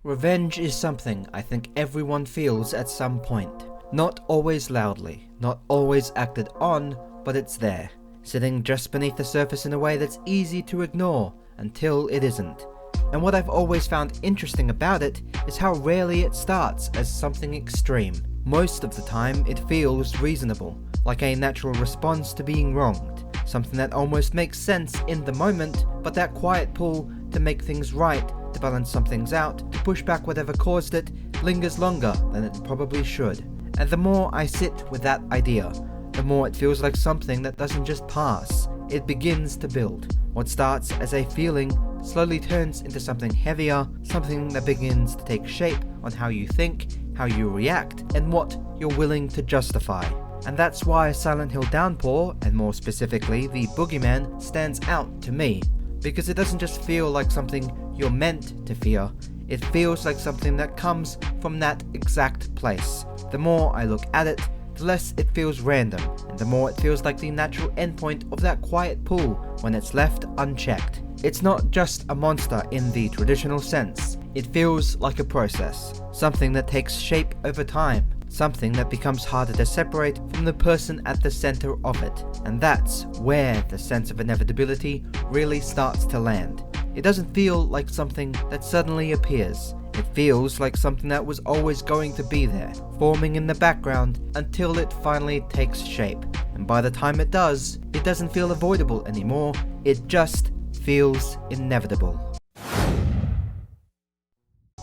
Revenge is something I think everyone feels at some point. Not always loudly, not always acted on, but it's there, sitting just beneath the surface in a way that's easy to ignore until it isn't. And what I've always found interesting about it is how rarely it starts as something extreme. Most of the time it feels reasonable, like a natural response to being wronged, something that almost makes sense in the moment, but that quiet pull to make things right, to balance some things out, to push back whatever caused it, lingers longer than it probably should. And the more I sit with that idea, the more it feels like something that doesn't just pass, it begins to build. What starts as a feeling slowly turns into something heavier, something that begins to take shape on how you think, how you react, and what you're willing to justify. And that's why Silent Hill Downpour, and more specifically the Boogeyman, stands out to me. Because it doesn't just feel like something you're meant to fear, it feels like something that comes from that exact place. The more I look at it, the less it feels random, and the more it feels like the natural endpoint of that quiet pull when it's left unchecked. It's not just a monster in the traditional sense, it feels like a process, something that takes shape over time, something that becomes harder to separate from the person at the center of it, and that's where the sense of inevitability really starts to land. It doesn't feel like something that suddenly appears. It feels like something that was always going to be there, forming in the background until it finally takes shape. And by the time it does, it doesn't feel avoidable anymore, it just feels inevitable.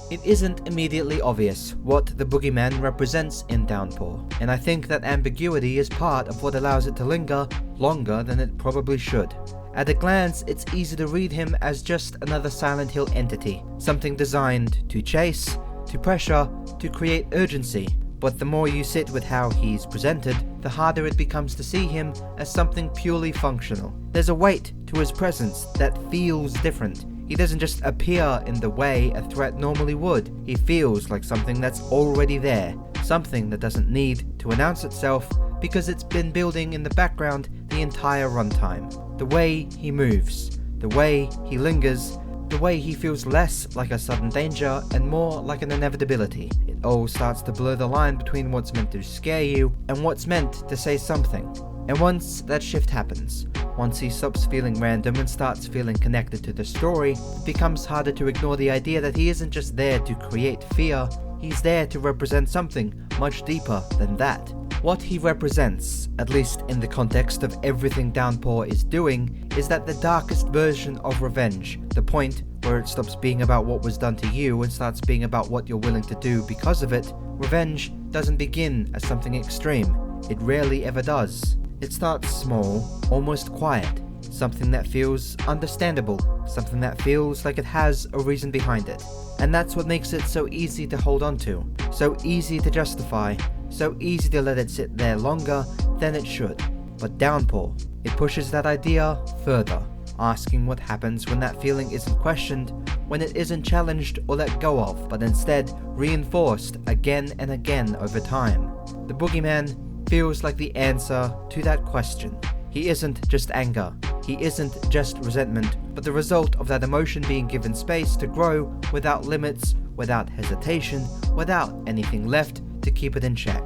It isn't immediately obvious what the Boogeyman represents in Downpour, and I think that ambiguity is part of what allows it to linger longer than it probably should. At a glance, it's easy to read him as just another Silent Hill entity, something designed to chase, to pressure, to create urgency. But the more you sit with how he's presented, the harder it becomes to see him as something purely functional. There's a weight to his presence that feels different. He doesn't just appear in the way a threat normally would. He feels like something that's already there, something that doesn't need to announce itself because it's been building in the background the entire runtime. The way he moves, the way he lingers, the way he feels less like a sudden danger and more like an inevitability. It all starts to blur the line between what's meant to scare you and what's meant to say something. And once that shift happens, once he stops feeling random and starts feeling connected to the story, it becomes harder to ignore the idea that he isn't just there to create fear, he's there to represent something much deeper than that. What he represents, at least in the context of everything Downpour is doing, is that the darkest version of revenge, the point where it stops being about what was done to you and starts being about what you're willing to do because of it, revenge doesn't begin as something extreme. It rarely ever does. It starts small, almost quiet, something that feels understandable, something that feels like it has a reason behind it. And that's what makes it so easy to hold on to, so easy to justify, so easy to let it sit there longer than it should. But Downpour, it pushes that idea further, asking what happens when that feeling isn't questioned, when it isn't challenged or let go of, but instead reinforced again and again over time. The Boogeyman feels like the answer to that question. He isn't just anger, he isn't just resentment, but the result of that emotion being given space to grow without limits, without hesitation, without anything left to keep it in check.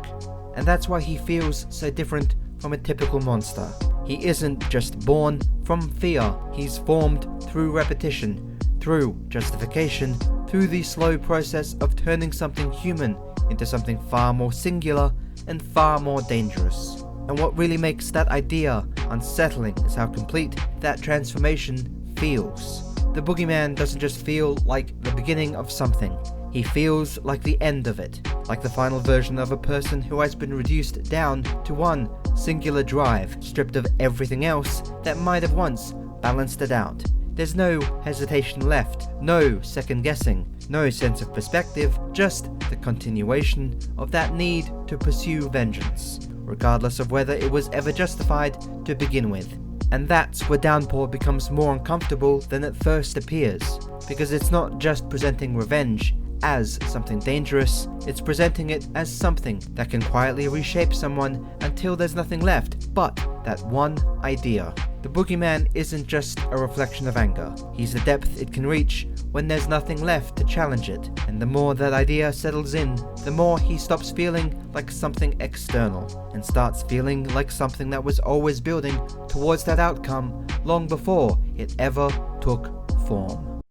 And that's why he feels so different from a typical monster. He isn't just born from fear, he's formed through repetition, through justification, through the slow process of turning something human into something far more singular and far more dangerous. And what really makes that idea unsettling is how complete that transformation feels. The Boogeyman doesn't just feel like the beginning of something, he feels like the end of it, like the final version of a person who has been reduced down to one singular drive, stripped of everything else that might have once balanced it out. There's no hesitation left, no second guessing, no sense of perspective, just the continuation of that need to pursue vengeance, regardless of whether it was ever justified to begin with. And that's where Downpour becomes more uncomfortable than it first appears, because it's not just presenting revenge as something dangerous, it's presenting it as something that can quietly reshape someone until there's nothing left but that one idea. The Boogeyman isn't just a reflection of anger, he's the depth it can reach when there's nothing left to challenge it, and the more that idea settles in, the more he stops feeling like something external, and starts feeling like something that was always building towards that outcome long before it ever took form.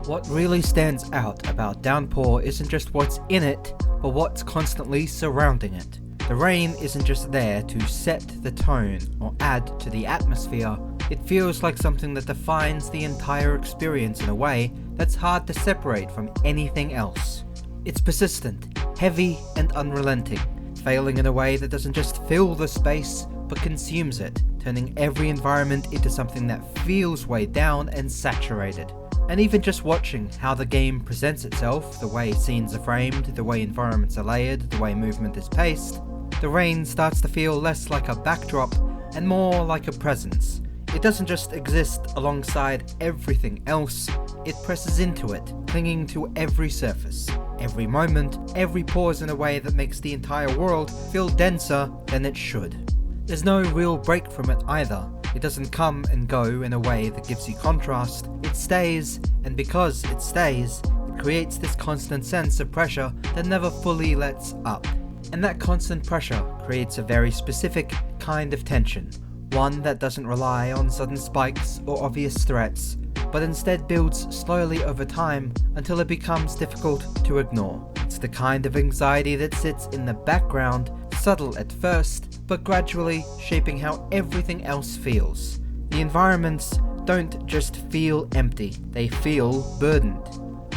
What really stands out about Downpour isn't just what's in it, but what's constantly surrounding it. The rain isn't just there to set the tone or add to the atmosphere, it feels like something that defines the entire experience in a way that's hard to separate from anything else. It's persistent, heavy and unrelenting, failing in a way that doesn't just fill the space, but consumes it, turning every environment into something that feels weighed down and saturated. And even just watching how the game presents itself, the way scenes are framed, the way environments are layered, the way movement is paced, the rain starts to feel less like a backdrop and more like a presence. It doesn't just exist alongside everything else, it presses into it, clinging to every surface, every moment, every pause in a way that makes the entire world feel denser than it should. There's no real break from it either. It doesn't come and go in a way that gives you contrast. It stays, and because it stays, it creates this constant sense of pressure that never fully lets up. And that constant pressure creates a very specific kind of tension, one that doesn't rely on sudden spikes or obvious threats, but instead builds slowly over time until it becomes difficult to ignore. It's the kind of anxiety that sits in the background, subtle at first, but gradually shaping how everything else feels. The environments don't just feel empty, they feel burdened.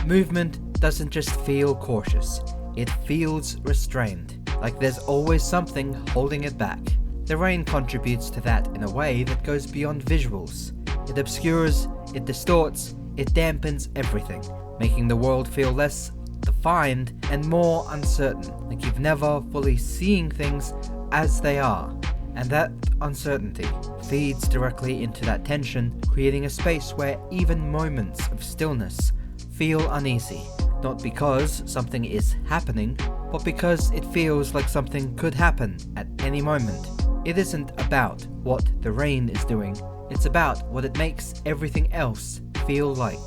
Movement doesn't just feel cautious, it feels restrained, like there's always something holding it back. The rain contributes to that in a way that goes beyond visuals. It obscures, it distorts, it dampens everything, making the world feel less defined and more uncertain, like you've never fully seen things as they are. And that uncertainty feeds directly into that tension, creating a space where even moments of stillness feel uneasy, not because something is happening, but because it feels like something could happen at any moment. It isn't about what the rain is doing, it's about what it makes everything else feel like.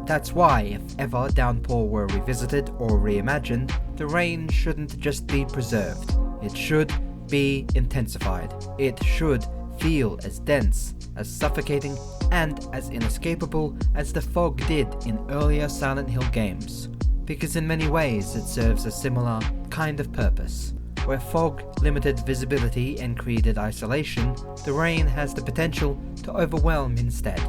That's why, if ever Downpour were revisited or reimagined, the rain shouldn't just be preserved, it should be intensified. It should feel as dense, as suffocating, and as inescapable as the fog did in earlier Silent Hill games. Because in many ways it serves a similar kind of purpose. Where fog limited visibility and created isolation, the rain has the potential to overwhelm instead.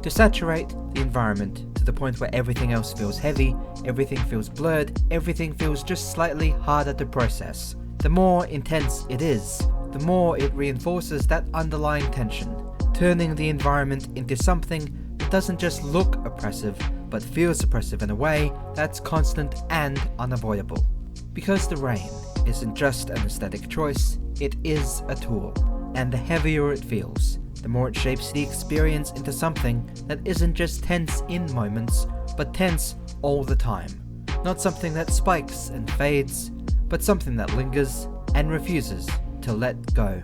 To saturate the environment to the point where everything else feels heavy, everything feels blurred, everything feels just slightly harder to process. The more intense it is, the more it reinforces that underlying tension, turning the environment into something that doesn't just look oppressive, but feels oppressive in a way that's constant and unavoidable. Because the rain isn't just an aesthetic choice, it is a tool, and the heavier it feels, the more it shapes the experience into something that isn't just tense in moments, but tense all the time. Not something that spikes and fades, but something that lingers and refuses to let go.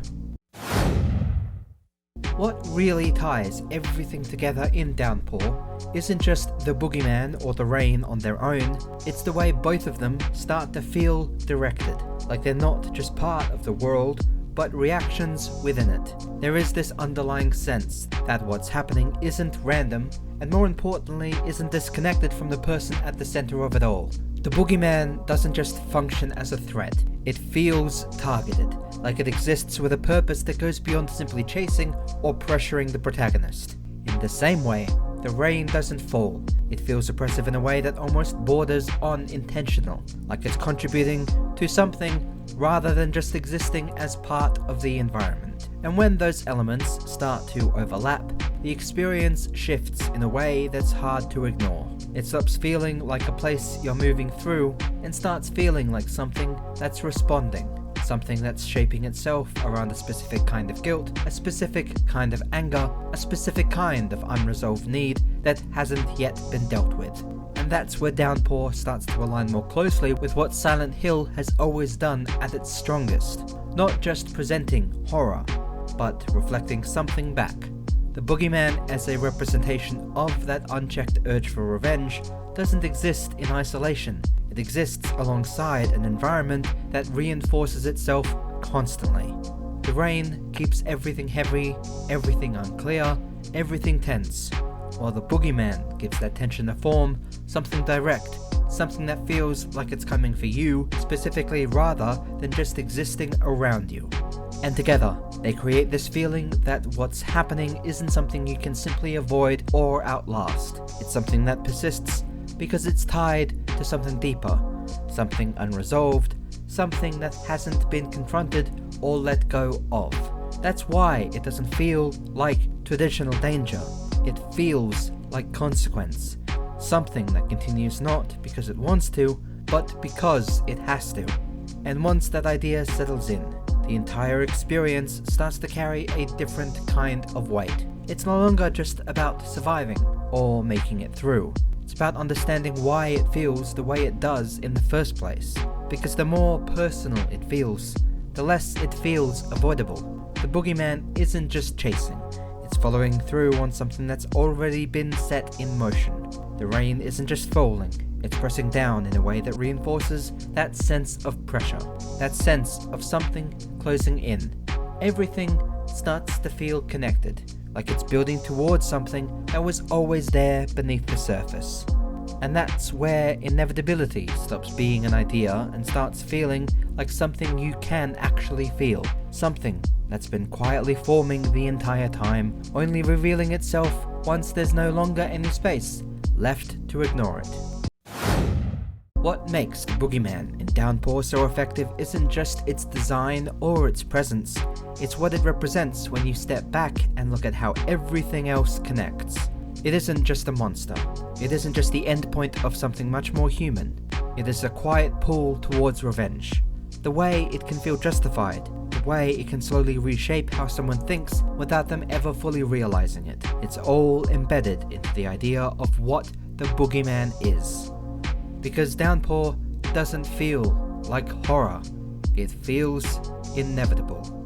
What really ties everything together in Downpour isn't just the Boogeyman or the rain on their own, it's the way both of them start to feel directed, like they're not just part of the world, but reactions within it. There is this underlying sense that what's happening isn't random, and more importantly, isn't disconnected from the person at the center of it all. The Boogeyman doesn't just function as a threat, it feels targeted, like it exists with a purpose that goes beyond simply chasing or pressuring the protagonist. In the same way, the rain doesn't fall, it feels oppressive in a way that almost borders on intentional, like it's contributing to something rather than just existing as part of the environment. And when those elements start to overlap, the experience shifts in a way that's hard to ignore. It stops feeling like a place you're moving through and starts feeling like something that's responding, something that's shaping itself around a specific kind of guilt, a specific kind of anger, a specific kind of unresolved need that hasn't yet been dealt with. And that's where Downpour starts to align more closely with what Silent Hill has always done at its strongest. Not just presenting horror, but reflecting something back. The Boogeyman, as a representation of that unchecked urge for revenge, doesn't exist in isolation. It exists alongside an environment that reinforces itself constantly. The rain keeps everything heavy, everything unclear, everything tense, while the Boogeyman gives that tension a form, something direct, something that feels like it's coming for you specifically rather than just existing around you. And together, they create this feeling that what's happening isn't something you can simply avoid or outlast. It's something that persists because it's tied to something deeper, something unresolved, something that hasn't been confronted or let go of. That's why it doesn't feel like traditional danger. It feels like consequence. Something that continues not because it wants to, but because it has to. And once that idea settles in, the entire experience starts to carry a different kind of weight. It's no longer just about surviving or making it through. It's about understanding why it feels the way it does in the first place. Because the more personal it feels, the less it feels avoidable. The Boogeyman isn't just chasing. It's following through on something that's already been set in motion. The rain isn't just falling, it's pressing down in a way that reinforces that sense of pressure, that sense of something closing in. Everything starts to feel connected, like it's building towards something that was always there beneath the surface. And that's where inevitability stops being an idea and starts feeling like something you can actually feel. Something that's been quietly forming the entire time, only revealing itself once there's no longer any space left to ignore it. What makes the Boogeyman in Downpour so effective isn't just its design or its presence, it's what it represents when you step back and look at how everything else connects. It isn't just a monster. It isn't just the endpoint of something much more human. It is a quiet pull towards revenge. The way it can feel justified, the way it can slowly reshape how someone thinks without them ever fully realizing it. It's all embedded into the idea of what the Boogeyman is. Because Downpour doesn't feel like horror, it feels inevitable.